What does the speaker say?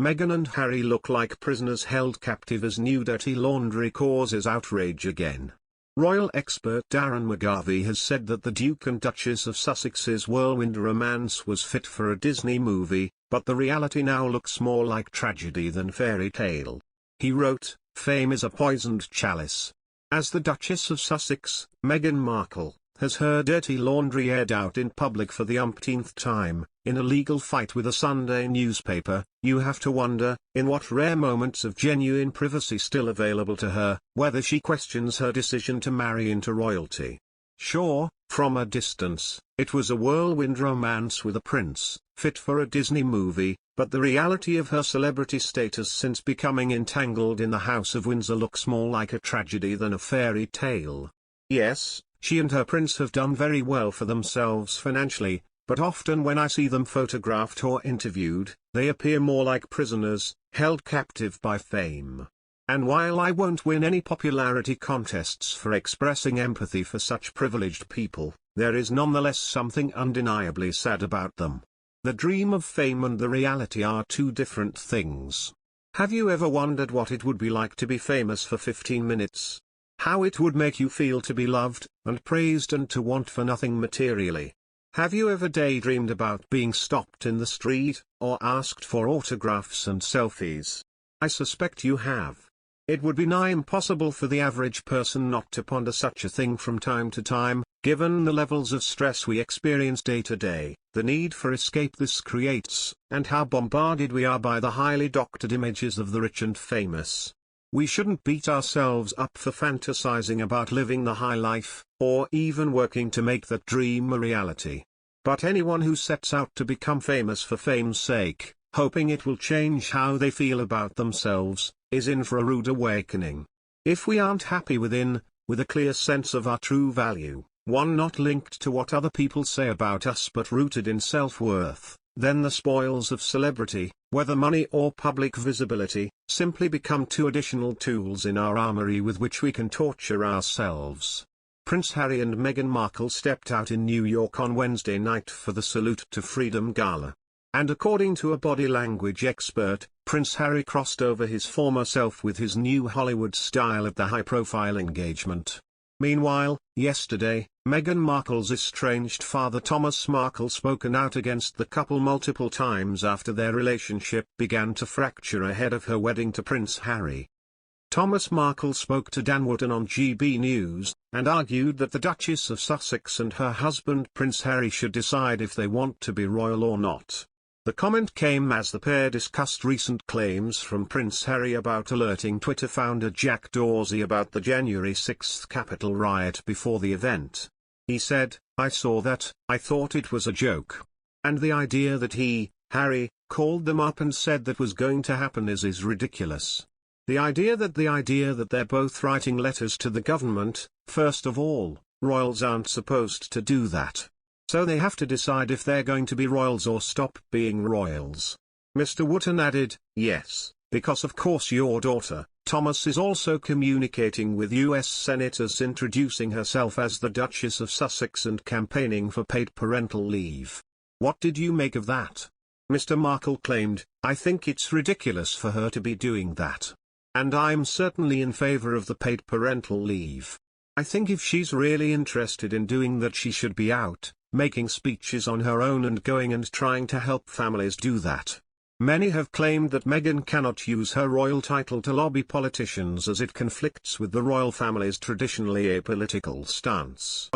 Meghan and Harry look like prisoners held captive as new dirty laundry causes outrage again. Royal expert Darren McGarvey has said that the Duke and Duchess of Sussex's whirlwind romance was fit for a Disney movie, but the reality now looks more like tragedy than fairy tale. He wrote, "Fame is a poisoned chalice." As the Duchess of Sussex, Meghan Markle, has her dirty laundry aired out in public for the umpteenth time, in a legal fight with a Sunday newspaper, you have to wonder, in what rare moments of genuine privacy still available to her, whether she questions her decision to marry into royalty. Sure, from a distance, it was a whirlwind romance with a prince, fit for a Disney movie, but the reality of her celebrity status since becoming entangled in the House of Windsor looks more like a tragedy than a fairy tale. Yes, she and her prince have done very well for themselves financially, but often when I see them photographed or interviewed, they appear more like prisoners, held captive by fame. And while I won't win any popularity contests for expressing empathy for such privileged people, there is nonetheless something undeniably sad about them. The dream of fame and the reality are two different things. Have you ever wondered what it would be like to be famous for 15 minutes? How it would make you feel to be loved, and praised and to want for nothing materially? Have you ever daydreamed about being stopped in the street, or asked for autographs and selfies? I suspect you have. It would be nigh impossible for the average person not to ponder such a thing from time to time, given the levels of stress we experience day to day, the need for escape this creates, and how bombarded we are by the highly doctored images of the rich and famous. We shouldn't beat ourselves up for fantasizing about living the high life, or even working to make that dream a reality. But anyone who sets out to become famous for fame's sake, hoping it will change how they feel about themselves, is in for a rude awakening. If we aren't happy within, with a clear sense of our true value, one not linked to what other people say about us but rooted in self-worth, then the spoils of celebrity, whether money or public visibility, simply become two additional tools in our armory with which we can torture ourselves. Prince Harry and Meghan Markle stepped out in New York on Wednesday night for the Salute to Freedom Gala. And according to a body language expert, Prince Harry crossed over his former self with his new Hollywood style at the high-profile engagement. Meanwhile, yesterday, Meghan Markle's estranged father Thomas Markle spoken out against the couple multiple times after their relationship began to fracture ahead of her wedding to Prince Harry. Thomas Markle spoke to Dan Wootton on GB News, and argued that the Duchess of Sussex and her husband Prince Harry should decide if they want to be royal or not. The comment came as the pair discussed recent claims from Prince Harry about alerting Twitter founder Jack Dorsey about the January 6 Capitol riot before the event. He said, "I saw that, I thought it was a joke. And the idea that he, Harry, called them up and said that was going to happen is ridiculous. The idea that they're both writing letters to the government, first of all, royals aren't supposed to do that. So they have to decide if they're going to be royals or stop being royals." Mr. Wootton added, "Yes, because of course your daughter, Thomas is also communicating with US senators introducing herself as the Duchess of Sussex and campaigning for paid parental leave. What did you make of that?" Mr. Markle claimed, "I think it's ridiculous for her to be doing that. And I'm certainly in favor of the paid parental leave. I think if she's really interested in doing that she should be out, making speeches on her own and going and trying to help families do that." Many have claimed that Meghan cannot use her royal title to lobby politicians as it conflicts with the royal family's traditionally apolitical stance.